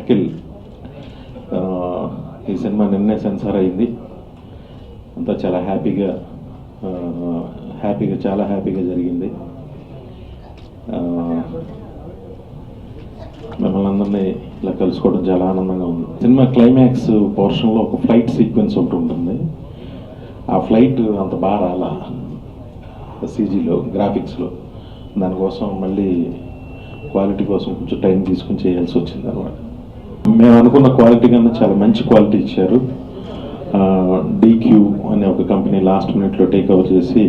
అఖిల్ ఈ సినిమా నిన్నే సెన్సార్ అయింది. అంతా చాలా హ్యాపీగా చాలా హ్యాపీగా జరిగింది. మిమ్మల్ని అందరినీ ఇలా కలుసుకోవడం చాలా ఆనందంగా ఉంది. సినిమా క్లైమాక్స్ పోర్షన్లో ఒక ఫ్లైట్ సీక్వెన్స్ ఒకటి ఉంటుంది. ఆ ఫ్లైట్ అంత బాగా రాలా సీజీలో, గ్రాఫిక్స్లో. దానికోసం మళ్ళీ క్వాలిటీ కోసం కొంచెం టైం తీసుకుని చేయాల్సి వచ్చింది అనమాట. మేము అనుకున్న క్వాలిటీ కన్నా చాలా మంచి క్వాలిటీ ఇచ్చారు. డీక్యూ అనే ఒక కంపెనీ లాస్ట్ మినిట్లో టేక్ ఓవర్ చేసి,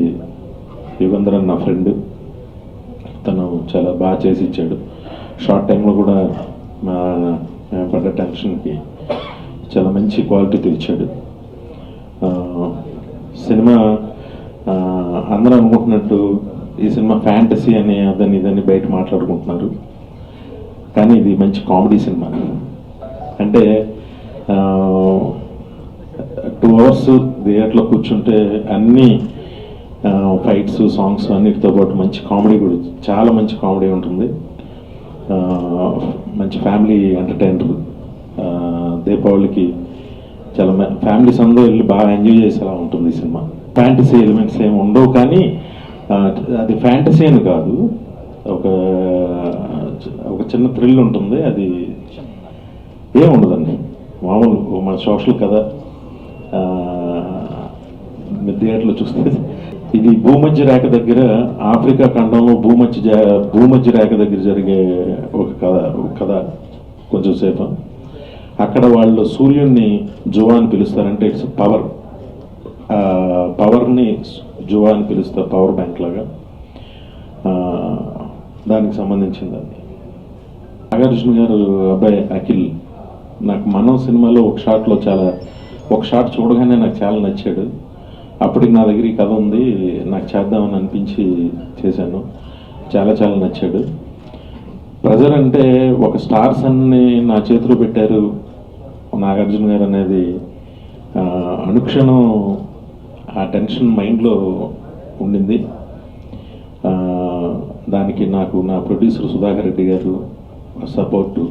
యుగంధరన్ నా ఫ్రెండ్, తను చాలా బాగా చేసి ఇచ్చాడు. షార్ట్ టైంలో కూడా మేము పడ్డ టెన్షన్కి చాలా మంచి క్వాలిటీతో ఇచ్చాడు. సినిమా అందరూ అనుకుంటున్నట్టు ఈ సినిమా ఫ్యాంటసీ అని అదని ఇదని బయట మాట్లాడుకుంటున్నారు, కానీ ఇది మంచి కామెడీ సినిమా. అంటే 2 hours థియేటర్లో కూర్చుంటే అన్ని ఫైట్స్, సాంగ్స్ అన్నిటితో పాటు మంచి కామెడీ కూడా, చాలా మంచి కామెడీ ఉంటుంది. మంచి ఫ్యామిలీ ఎంటర్టైనర్. దీపావళికి చాలా ఫ్యామిలీస్ అందరూ వెళ్ళి బాగా ఎంజాయ్ చేసేలా ఉంటుంది ఈ సినిమా. ఫ్యాంటసీ ఎలిమెంట్స్ ఏమి ఉండవు, కానీ అది ఫ్యాంటసీ అని కాదు, ఒక చిన్న థ్రిల్ ఉంటుంది. అది ఏముండదండి, మామూలు మన సోషల్ కథ. థియేటర్లో చూస్తే ఇది భూమధ్య రేఖ దగ్గర, ఆఫ్రికా ఖండంలో భూమధ్య రేఖ దగ్గర జరిగే ఒక కథ. కొంచెం సేపు అక్కడ వాళ్ళు సూర్యుడిని జువా అని పిలుస్తారంటే ఇట్స్ పవర్ని జువా అని పిలుస్తారు, పవర్ బ్యాంక్ లాగా. దానికి సంబంధించింది అది. నాగార్జున గారు అబ్బాయి అఖిల్ నాకు మనం సినిమాలో ఒక షాట్ చూడగానే నాకు చాలా నచ్చాడు. అప్పటికి నా దగ్గర ఈ కథ ఉంది, నాకు చేద్దామని అనిపించి చేశాను. చాలా చాలా నచ్చాడు. ప్రెజర్ అంటే ఒక స్టార్స్ అన్ని నా చేతిలో పెట్టారు నాగార్జున గారు అనేది అనుక్షణం ఆ టెన్షన్ మైండ్లో ఉండింది. దానికి నాకు నా ప్రొడ్యూసర్ సుధాకర్ రెడ్డి గారు సపోర్టు,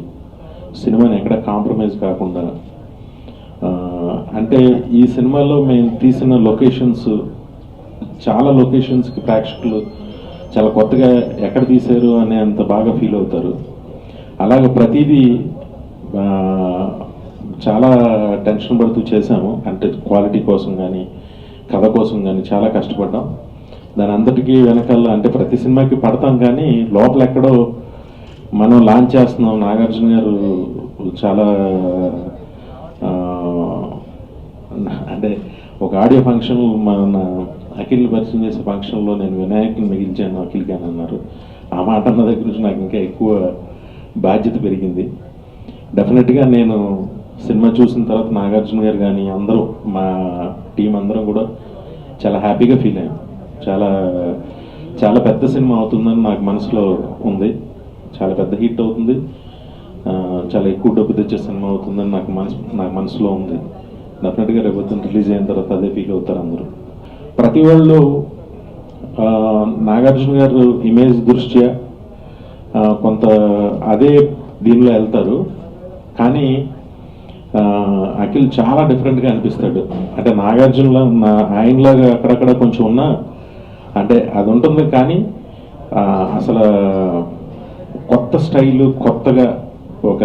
సినిమాని ఎక్కడ కాంప్రమైజ్ కాకుండా. అంటే ఈ సినిమాలో మేము తీసిన లొకేషన్స్, చాలా లొకేషన్స్కి ప్రేక్షకులు చాలా కొత్తగా ఎక్కడ తీశారు అనే అంత బాగా ఫీల్ అవుతారు. అలాగే ప్రతిదీ చాలా టెన్షన్ పడుతూ చేశాము. అంటే క్వాలిటీ కోసం కానీ కథ కోసం కానీ చాలా కష్టపడ్డాం. దాని అందరికీ వెనకాల అంటే ప్రతి సినిమాకి పడతాం, కానీ లోపల ఎక్కడో మనం లాంచ్ చేస్తున్నాం. నాగార్జున గారు చాలా అంటే ఒక ఆడియో ఫంక్షన్ మన అఖిల్ పరిచయం చేసే ఫంక్షన్లో నేను వినాయకుని మిగిల్చాను అఖిల్కి అని అన్నారు. ఆ మాట అన్న దగ్గర నుంచి నాకు ఇంకా ఎక్కువ బాధ్యత పెరిగింది. డెఫినెట్గా నేను సినిమా చూసిన తర్వాత నాగార్జున గారు కానీ అందరూ మా టీం అందరం కూడా చాలా హ్యాపీగా ఫీల్ అయ్యాం. చాలా చాలా పెద్ద సినిమా అవుతుందని నాకు మనసులో ఉంది. చాలా పెద్ద హిట్ అవుతుంది, చాలా ఎక్కువ డబ్బు తెచ్చే సినిమా అవుతుందని నాకు మనసులో ఉంది. డెఫినెట్గా రేపు రిలీజ్ అయిన తర్వాత అదే ఫీల్ అవుతారు అందరూ. ప్రతి వాళ్ళు నాగార్జున గారు ఇమేజ్ దృష్ట్యా కొంత అదే దీనిలో వెళ్తారు, కానీ అఖిల్ చాలా డిఫరెంట్గా అనిపిస్తాడు. అంటే నాగార్జునలో ఆయనలాగా అక్కడక్కడ కొంచెం ఉన్నా అంటే అది ఉంటుంది, కానీ అసలు కొత్త స్టైలు, కొత్తగా ఒక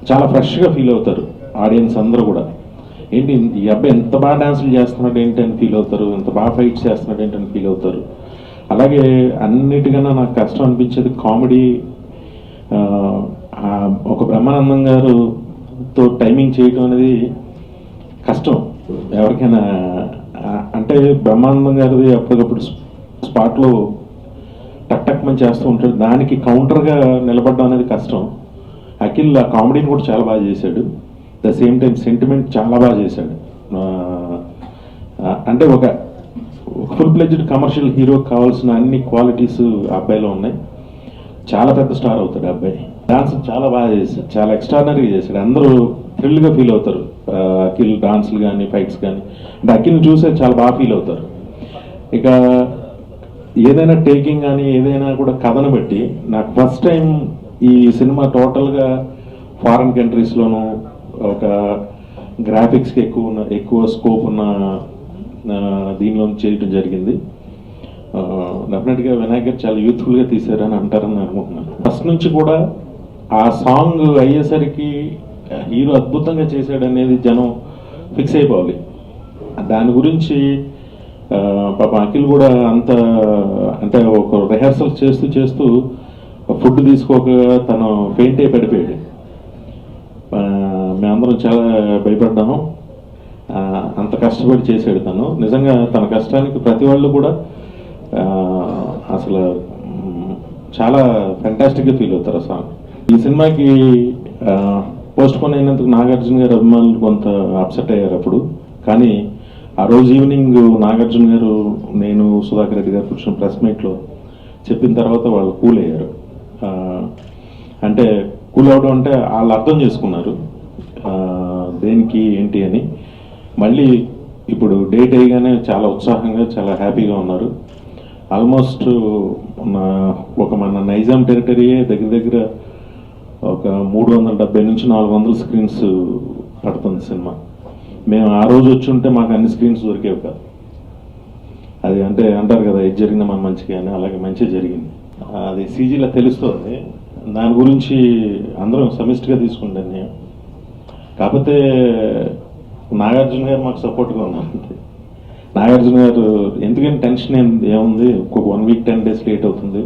చాలా ఫ్రెష్గా ఫీల్ అవుతారు ఆడియన్స్ అందరూ కూడా. ఏంటి ఈ అబ్బాయి ఎంత బాగా డాన్సులు చేస్తున్నాడు ఏంటి అని ఫీల్ అవుతారు, ఎంత బాగా ఫైట్స్ చేస్తున్నాడు ఏంటి అని ఫీల్ అవుతారు. అలాగే అన్నిటికన్నా నాకు కష్టం అనిపించేది కామెడీ. ఒక బ్రహ్మానందం గారుతో టైమింగ్ చేయడం అనేది కష్టం ఎవరికైనా. అంటే బ్రహ్మానందం గారిది అప్పటికప్పుడు స్పాట్లో టక్ మంచి చేస్తూ ఉంటాడు, దానికి కౌంటర్గా నిలబడడం అనేది కష్టం. అఖిల్ ఆ కామెడీని కూడా చాలా బాగా చేశాడు. ద సేమ్ టైం సెంటిమెంట్ చాలా బాగా చేశాడు. అంటే ఒక ఫుల్ ప్లెడ్జ్డ్ కమర్షియల్ హీరోకి కావాల్సిన అన్ని క్వాలిటీస్ ఆ అబ్బాయిలో ఉన్నాయి. చాలా పెద్ద స్టార్ అవుతాడు ఆ అబ్బాయి. డాన్స్ చాలా బాగా చేశాడు, చాలా ఎక్స్ట్రాడినరీగా చేశాడు. అందరూ థ్రిల్గా ఫీల్ అవుతారు అఖిల్ డాన్స్లు కానీ ఫైట్స్ కానీ. అంటే అఖిల్ని చూసే చాలా బాగా ఫీల్ అవుతారు. ఇక ఏదైనా టేకింగ్ కానీ ఏదైనా కూడా కథను బట్టి నాకు ఫస్ట్ టైం ఈ సినిమా టోటల్గా ఫారిన్ కంట్రీస్లోనూ ఒక గ్రాఫిక్స్కి ఎక్కువ స్కోప్ ఉన్న దీనిలో చేయడం జరిగింది. డెఫినెట్గా వినాయక్ గారు చాలా యూత్ఫుల్గా తీశారని అంటారని అనుకుంటున్నాను. ఫస్ట్ నుంచి కూడా ఆ సాంగ్ అయ్యేసరికి హీరో అద్భుతంగా చేశాడనేది జనం ఫిక్స్ అయిపోవాలి. దాని గురించి పాప అఖిల్ కూడా అంటే ఒక రిహార్సల్ చేస్తూ ఫుడ్ తీసుకోక తను ఫెయింట్ అయి పడిపోయాడు. మేమందరం చాలా భయపడ్డాము. అంత కష్టపడి చేసాడు తను. నిజంగా తన కష్టానికి ప్రతి వాళ్ళు కూడా అసలు చాలా ఫెంటాస్టిక్గా ఫీల్ అవుతారు. సాంగ్ ఈ సినిమాకి పోస్ట్ పోన్ అయినందుకు నాగార్జున గారు అభిమానులు కొంత అప్సెట్ అయ్యారు అప్పుడు. కానీ ఆ రోజు ఈవినింగ్ నాగార్జున గారు, నేను, సుధాకర్ రెడ్డి గారు కూర్చొని ప్రెస్ మీట్లో చెప్పిన తర్వాత వాళ్ళు కూల్ అయ్యారు. అంటే కూల్ అవడం అంటే వాళ్ళు అర్థం చేసుకున్నారు దేనికి ఏంటి అని. మళ్ళీ ఇప్పుడు డేట్ అయ్యగానే చాలా ఉత్సాహంగా చాలా హ్యాపీగా ఉన్నారు. ఆల్మోస్ట్ మన నైజాం టెరిటరీయే దగ్గర ఒక 370 నుంచి 400 స్క్రీన్స్ పడుతుంది సినిమా. మేము ఆ రోజు వచ్చి ఉంటే మాకు అన్ని స్క్రీన్స్ దొరికేవి కాదు. అది అంటే అంటారు కదా, ఇది జరిగిన మన మంచిగా అని, అలాగే మంచిగా జరిగింది. అది సీజీలో తెలుస్తుంది. దాని గురించి అందరం సమిష్టిగా తీసుకుంటాను నేను. కాకపోతే నాగార్జున గారు మాకు సపోర్ట్గా ఉన్నారు. నాగార్జున గారు ఎందుకని టెన్షన్ ఏముంది, ఒక 1 వీక్ 10 డేస్ లేట్ అవుతుంది,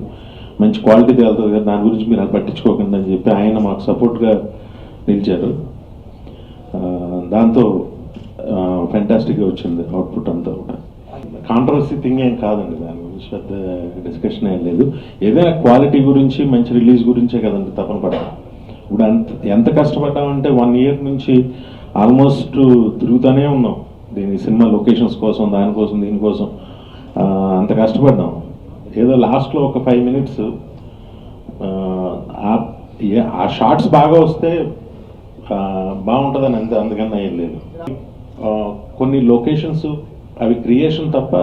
మంచి క్వాలిటీ తేలుతుంది కదా, దాని గురించి మీరు అది పట్టించుకోకండి అని చెప్పి ఆయన మాకు సపోర్ట్గా నిలిచారు. దాంతో ఫెంటాస్టిక్గా వచ్చింది అవుట్పుట్ అంతా కూడా. కాంట్రవర్సీ థింగ్ ఏం కాదండి, దాని గురించి పెద్ద డిస్కషన్ ఏం లేదు. ఏదైనా క్వాలిటీ గురించి, మంచి రిలీజ్ గురించే కదండి తపన పడ్డాం. ఇప్పుడు ఎంత కష్టపడ్డామంటే 1 ఇయర్ నుంచి ఆల్మోస్ట్ తిరుగుతూనే ఉన్నాం దీని సినిమా లొకేషన్స్ కోసం, దానికోసం, దీనికోసం అంత కష్టపడ్డాం. ఏదో లాస్ట్లో ఒక 5 minutes ఆ షార్ట్స్ బాగా వస్తే బాగుంటుందని అందుకన్నా ఏం లేదు. కొన్ని లొకేషన్స్ అవి క్రియేషన్ తప్ప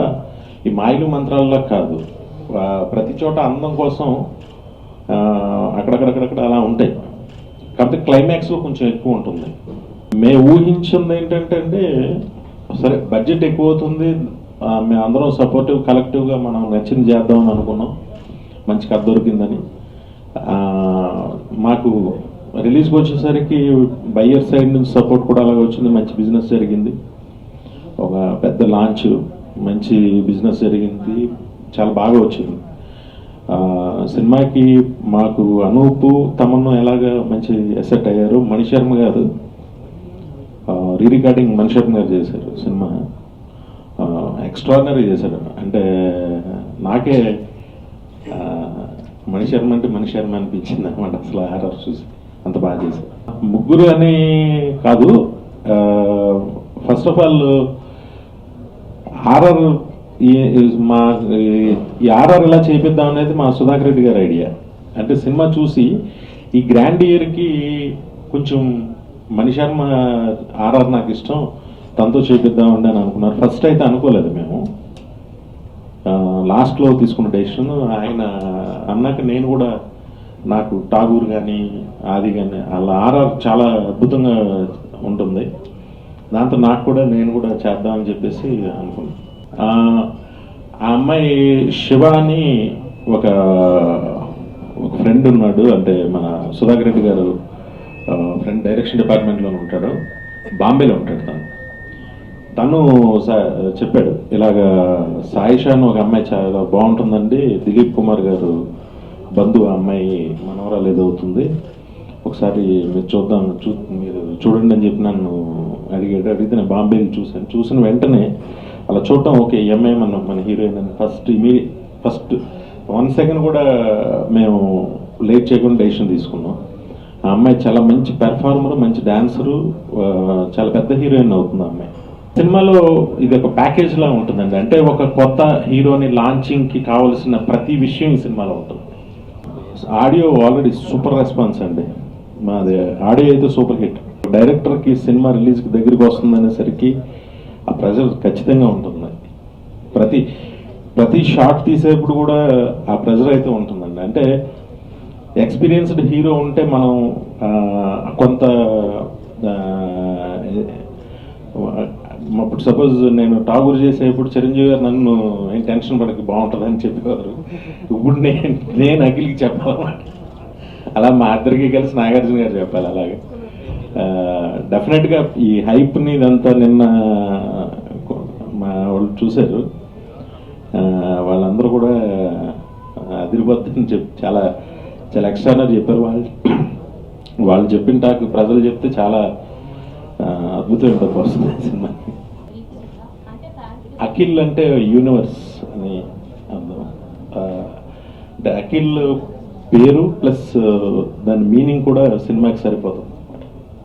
ఈ మాయలు మంత్రాల్లో కాదు. ప్రతి చోట అందం కోసం అక్కడక్కడక్కడక్కడ అలా ఉంటాయి. కాకపోతే క్లైమాక్స్లో కొంచెం ఎక్కువ ఉంటుంది. మేము ఊహించింది ఏంటంటే సరే బడ్జెట్ ఎక్కువ అవుతుంది, మేము అందరం సపోర్టివ్ కలెక్టివ్గా మనం నచ్చింది చేద్దామని అనుకున్నాం. మంచి కథ దొరికిందని. మాకు రిలీజ్కి వచ్చేసరికి బయ్యర్ సైడ్ నుంచి సపోర్ట్ కూడా అలాగే వచ్చింది. మంచి బిజినెస్ జరిగింది, ఒక పెద్ద లాంచ్, మంచి బిజినెస్ జరిగింది, చాలా బాగా వచ్చింది. సినిమాకి మాకు అనూపు, తమన్ను ఎలాగా మంచి ఎసెట్ అయ్యారు. మణిశర్మ గారు రీరికార్డింగ్ మణిశర్మ గారు చేశారు. సినిమా ఎక్స్ట్రాడినరీ చేశారు. అంటే నాకే మణిశర్మ అంటే మణిశర్మ అనిపించింది అనమాట అసలు హారర్ చూసి. అంత బాగా చేశారు. ముగ్గురు అని కాదు, ఫస్ట్ ఆఫ్ ఆల్ హారర్ ఈ ఆర్ఆర్ ఇలా చేపిద్దాం అనేది మా సుధాకర్ రెడ్డి గారి ఐడియా. అంటే సినిమా చూసి ఈ గ్రాండ్ ఇయర్కి కొంచెం మణిశర్మ ఆర్ఆర్ నాకు ఇష్టం, తనతో చేపిద్దామండి అని అనుకున్నారు. ఫస్ట్ అయితే అనుకోలేదు మేము, లాస్ట్లో తీసుకున్న డెసిషన్. ఆయన అన్నాక నేను కూడా, నాకు ఠాగూర్ కానీ ఆది కానీ వాళ్ళ ఆర్ఆర్ చాలా అద్భుతంగా ఉంటుంది, దాంతో నాకు కూడా నేను కూడా చేద్దామని చెప్పేసి అనుకున్నాను. ఆ అమ్మాయి శివ అని ఒక ఫ్రెండ్ ఉన్నాడు, అంటే మన సుధాకర్ రెడ్డి గారు ఫ్రెండ్, డైరెక్షన్ డిపార్ట్మెంట్లోనే ఉంటాడు, బాంబేలో ఉంటాడు. తను చెప్పాడు ఇలాగా సాయిషా అని ఒక అమ్మాయి చాలా బాగుంటుందండి, దిలీప్ కుమార్ గారు బంధువు అమ్మాయి మనవరాలు ఏదవుతుంది, ఒకసారి మీరు చూద్దాం, మీరు చూడండి అని చెప్పి నన్ను అడిగాడు. అడిగితే నేను బాంబేలో చూసిన వెంటనే అలా చూడటం, ఓకే ఈ అమ్మాయి మన హీరోయిన్ అని ఫస్ట్ 1 సెకండ్ కూడా మేము లేట్ చేయకుండా డెసిషన్ తీసుకున్నాం. ఆ అమ్మాయి చాలా మంచి పెర్ఫార్మర్, మంచి డాన్సరు, చాలా పెద్ద హీరోయిన్ అవుతుంది ఆ అమ్మాయి. సినిమాలో ఇది ఒక ప్యాకేజ్ లా ఉంటుందండి. అంటే ఒక కొత్త హీరోని లాంచింగ్కి కావాల్సిన ప్రతి విషయం ఈ సినిమాలో ఉంటుంది. ఆడియో ఆల్రెడీ సూపర్ రెస్పాన్స్ అండి, మాది ఆడియో అయితే సూపర్ హిట్. డైరెక్టర్కి సినిమా రిలీజ్కి దగ్గరికి వస్తుందనేసరికి ఆ ప్రెజర్ ఖచ్చితంగా ఉంటుంది. ప్రతి షాట్ తీసేప్పుడు కూడా ఆ ప్రెజర్ అయితే ఉంటుందండి. అంటే ఎక్స్పీరియన్స్డ్ హీరో ఉంటే మనం కొంత ఇప్పుడు సపోజ్ నేను టాగూర్ చేసేప్పుడు చిరంజీవి గారు నన్ను ఏం టెన్షన్ పడక బాగుంటుందని చెప్పేవారు. ఇప్పుడు నేను అఖిల్కి చెప్పాలన్నమాట. అలా మా ఇద్దరికి కలిసి నాగార్జున గారు చెప్పాలి. అలాగే డెఫినెట్గా ఈ హైప్ని ఇదంతా నిన్న మా వాళ్ళు చూశారు. వాళ్ళందరూ కూడా అదిరిపోద్దని చాలా చాలా ఎక్స్ట్రానర్ చెప్పారు. వాళ్ళు చెప్పిన టాక్ ప్రజలు చెప్తే చాలా అద్భుతమైన టైప్ వస్తుంది సినిమాకి. అఖిల్ అంటే యూనివర్స్ అని అర్థం. అంటే అఖిల్ పేరు ప్లస్ దాని మీనింగ్ కూడా సినిమాకి సరిపోతుంది.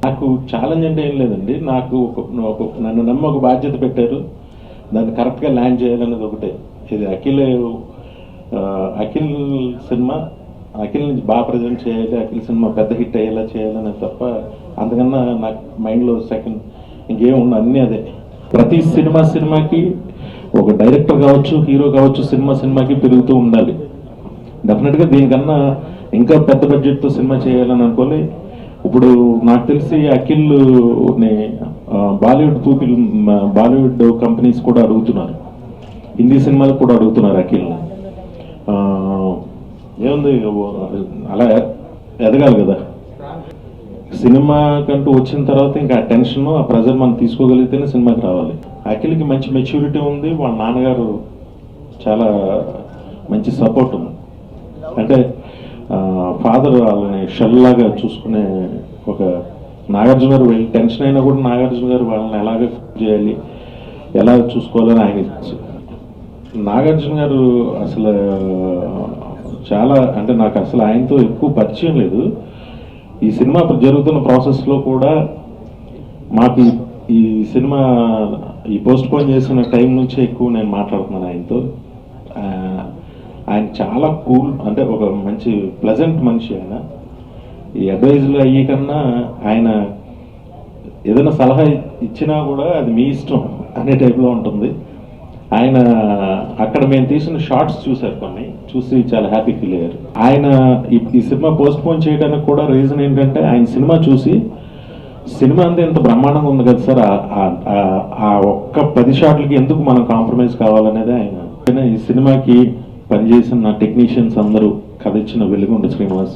నాకు ఛాలెంజ్ అంటే ఏం లేదండి. నాకు నన్ను నమ్మి ఒక బాధ్యత పెట్టారు, దాన్ని కరెక్ట్గా ల్యాండ్ చేయాలనేది ఒకటే. ఇది అఖిల్ సినిమా అఖిల్ నుంచి బాగా ప్రజెంట్ చేయాలి, అఖిల్ సినిమా పెద్ద హిట్ అయ్యేలా చేయాలనేది తప్ప అంతకన్నా నాకు మైండ్లో సెకండ్ ఇంకేం ఉన్న అన్నీ అదే. ప్రతి సినిమాకి ఒక డైరెక్టర్ కావచ్చు, హీరో కావచ్చు, సినిమాకి పెరుగుతూ ఉండాలి. డెఫినెట్గా దీనికన్నా ఇంకా పెద్ద బడ్జెట్తో సినిమా చేయాలని అనుకోలే. ఇప్పుడు నాకు తెలిసి అఖిల్ని బాలీవుడ్ కంపెనీస్ కూడా అడుగుతున్నారు, హిందీ సినిమాలకు కూడా అడుగుతున్నారు అఖిల్ని. ఏముంది, అలా ఎదగాలి కదా. సినిమా కంటూ వచ్చిన తర్వాత ఇంకా ఆ టెన్షన్, ఆ ప్రెజర్ మనం తీసుకోగలిగితేనే సినిమాకి రావాలి. అఖిల్కి మంచి మెచ్యూరిటీ ఉంది, వాళ్ళ నాన్నగారు చాలా మంచి సపోర్ట్ ఉంది. అంటే ఫాదర్ వాళ్ళని షెల్లాగా చూసుకునే ఒక నాగార్జున గారు వెళ్ళి టెన్షన్ అయినా కూడా నాగార్జున గారు వాళ్ళని ఎలాగ చేయాలి, ఎలా చూసుకోవాలని ఆయన తెలుసు. నాగార్జున గారు అసలు చాలా, అంటే నాకు అసలు ఆయనతో ఎక్కువ పరిచయం లేదు. ఈ సినిమా జరుగుతున్న ప్రాసెస్లో కూడా మాకు ఈ సినిమా ఈ పోస్ట్ పోన్ చేసిన టైం నుంచే ఎక్కువ నేను మాట్లాడుతున్నాను ఆయనతో. ఆయన చాలా కూల్, అంటే ఒక మంచి ప్లెజెంట్ మనిషి. ఆయన ఈ అడ్వైజులు అయ్యి కన్నా ఆయన ఏదైనా సలహా ఇచ్చినా కూడా అది మీ ఇష్టం అనే టైప్లో ఉంటుంది. ఆయన అక్కడ మేము తీసిన షార్ట్స్ చూశారు, కొన్ని చూసి చాలా హ్యాపీ ఫీల్ అయ్యారు. ఆయన ఈ సినిమా పోస్ట్ పోన్ చేయడానికి కూడా రీజన్ ఏంటంటే ఆయన సినిమా చూసి సినిమా అంతా ఎంత బ్రహ్మాండంగా ఉంది కదా సార్, ఆ ఒక్క 10 షాట్లకి ఎందుకు మనం కాంప్రమైజ్ కావాలనేది ఆయన. ఈ సినిమాకి పనిచేసిన నా టెక్నీషియన్స్ అందరూ, కథ ఇచ్చిన వెలుగుండ శ్రీనివాస్,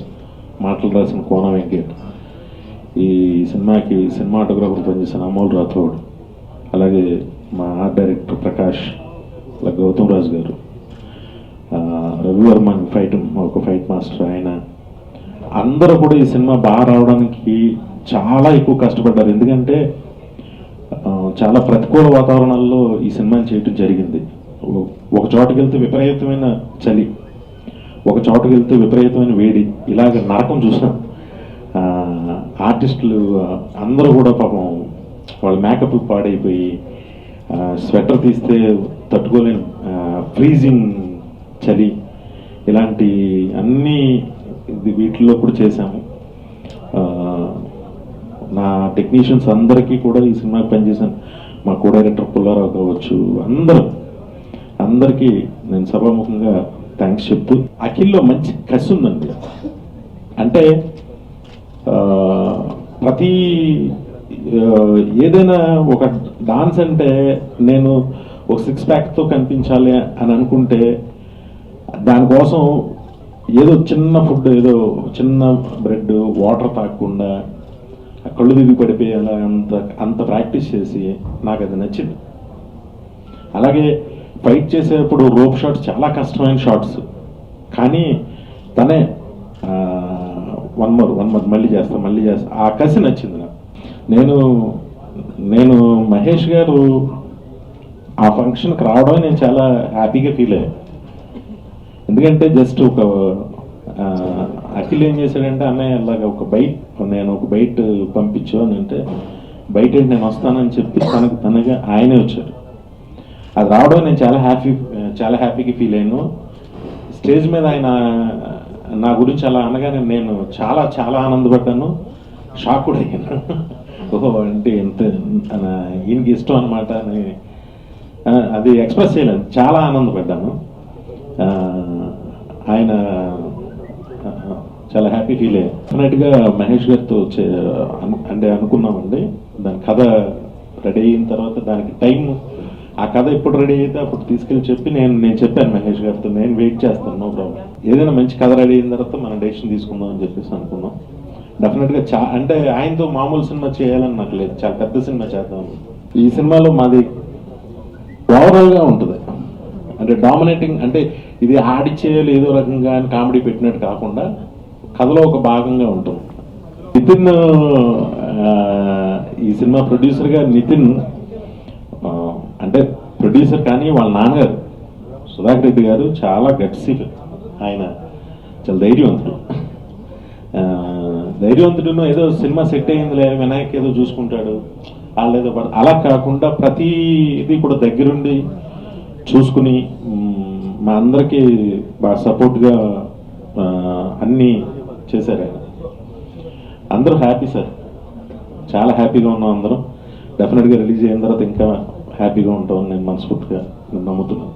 మాటలు రాసిన కోన వెంకట్, ఈ సినిమాకి సినిమాటోగ్రాఫర్ పనిచేసిన అమోల్ రాథోడ్, అలాగే మా ఆర్ట్ డైరెక్టర్ ప్రకాష్, అలాగే గౌతమ్ రాజు గారు, రవివర్మన్ ఒక ఫైట్ మాస్టర్, ఆయన అందరూ కూడా ఈ సినిమా బాగా రావడానికి చాలా ఎక్కువ కష్టపడ్డారు. ఎందుకంటే చాలా ప్రతికూల వాతావరణాల్లో ఈ సినిమాని చేయడం జరిగింది. ఒక చోటుకి వెళ్తే విపరీతమైన చలి, ఒక చోటుకి వెళ్తే విపరీతమైన వేడి, ఇలాగ నరకం చూసాం. ఆర్టిస్టులు అందరూ కూడా పాపం వాళ్ళ మేకప్ పాడైపోయి, స్వెటర్ తీస్తే తట్టుకోలేని ఫ్రీజింగ్ చలి, ఇలాంటి అన్నీ వీటిల్లో కూడా చేశాము. నా టెక్నీషియన్స్ అందరికీ కూడా ఈ సినిమాకి పనిచేశాను, మా కో డైరెక్టర్ పుల్లారావు కావచ్చు, అందరికీ నేను సభాముఖంగా థ్యాంక్స్ చెప్తూ, అఖిల్లో మంచి కసి ఉందండి. అంటే ప్రతి ఏదైనా ఒక డాన్స్ అంటే నేను ఒక 6 ప్యాక్తో కనిపించాలి అని అనుకుంటే దానికోసం ఏదో చిన్న ఫుడ్, ఏదో చిన్న బ్రెడ్, వాటర్ తాగకుండా కళ్ళు తిరిగి పడిపోయేలా అంత ప్రాక్టీస్ చేసి నాకు అది నచ్చింది. అలాగే ఫైట్ చేసేటప్పుడు రోప్ షాట్స్ చాలా కష్టమైన షాట్స్, కానీ తనే వన్ మోర్ మళ్ళీ చేస్తా ఆ కసి నచ్చింది నాకు. నేను మహేష్ గారు ఆ ఫంక్షన్కి రావడం నేను చాలా హ్యాపీగా ఫీల్ అయ్యాను. ఎందుకంటే జస్ట్ ఒక అఖిల్ ఏం చేశాడంటే, అన్నయ్య అలాగా నేను ఒక బయట పంపించు అని అంటే, బయట నేను వస్తానని చెప్పి తనగా ఆయనే వచ్చారు. అది రావడం నేను చాలా హ్యాపీగా ఫీల్ అయ్యాను. స్టేజ్ మీద ఆయన నా గురించి అలా అనగానే నేను చాలా చాలా ఆనందపడ్డాను, షాక్ కూడా అయ్యాను. ఓహో, అంటే ఎంత ఈయనకి ఇష్టం అనమాట అని అది ఎక్స్ప్రెస్ చేయలేను, చాలా ఆనందపడ్డాను. ఆయన చాలా హ్యాపీ ఫీల్ అయ్యాను. డెఫినెట్గా మహేష్ గారితో అంటే అనుకున్నామండి, దాని కథ రెడీ అయిన తర్వాత దానికి టైం, ఆ కథ ఎప్పుడు రెడీ అయితే అప్పుడు తీసుకెళ్ళి చెప్పి నేను చెప్పాను మహేష్ గారితో, నేను వెయిట్ చేస్తాను, నో ప్రాబ్లం, ఏదైనా మంచి కథ రెడీ అయిన తర్వాత మనం డెసిషన్ తీసుకుందాం అని చెప్పేసి అనుకున్నాం. డెఫినెట్గా అంటే ఆయనతో మామూలు సినిమా చేయాలని నాకు లేదు, చాలా పెద్ద సినిమా చేద్దాం. ఈ సినిమాలో మాది ఓవరాల్గా ఉంటుంది, అంటే డామినేటింగ్, అంటే ఇది ఆడిచ్చేయాలి ఏదో రకంగా అని కామెడీ పెట్టినట్టు కాకుండా కథలో ఒక భాగంగా ఉంటుంది. నితిన్, ఈ సినిమా ప్రొడ్యూసర్గా నితిన్, అంటే ప్రొడ్యూసర్ కానీ వాళ్ళ నాన్నగారు సుధాకర్ రెడ్డి గారు చాలా గట్సీ, ఆయన చాలా ధైర్యవంతుడును ఏదో సినిమా సెట్ అయిందిలే వినాయక్ ఏదో చూసుకుంటాడు వాళ్ళేదో అలా కాకుండా ప్రతి ఇది కూడా దగ్గరుండి చూసుకుని మా అందరికీ బాగా సపోర్ట్గా అన్నీ చేశారు ఆయన. అందరూ హ్యాపీ సార్, చాలా హ్యాపీగా ఉన్నాం అందరం. డెఫినెట్గా రిలీజ్ అయిన తర్వాత ఇంకా హ్యాపీగా ఉంటామని నేను మనస్ఫూర్తిగా నమ్ముతున్నాను.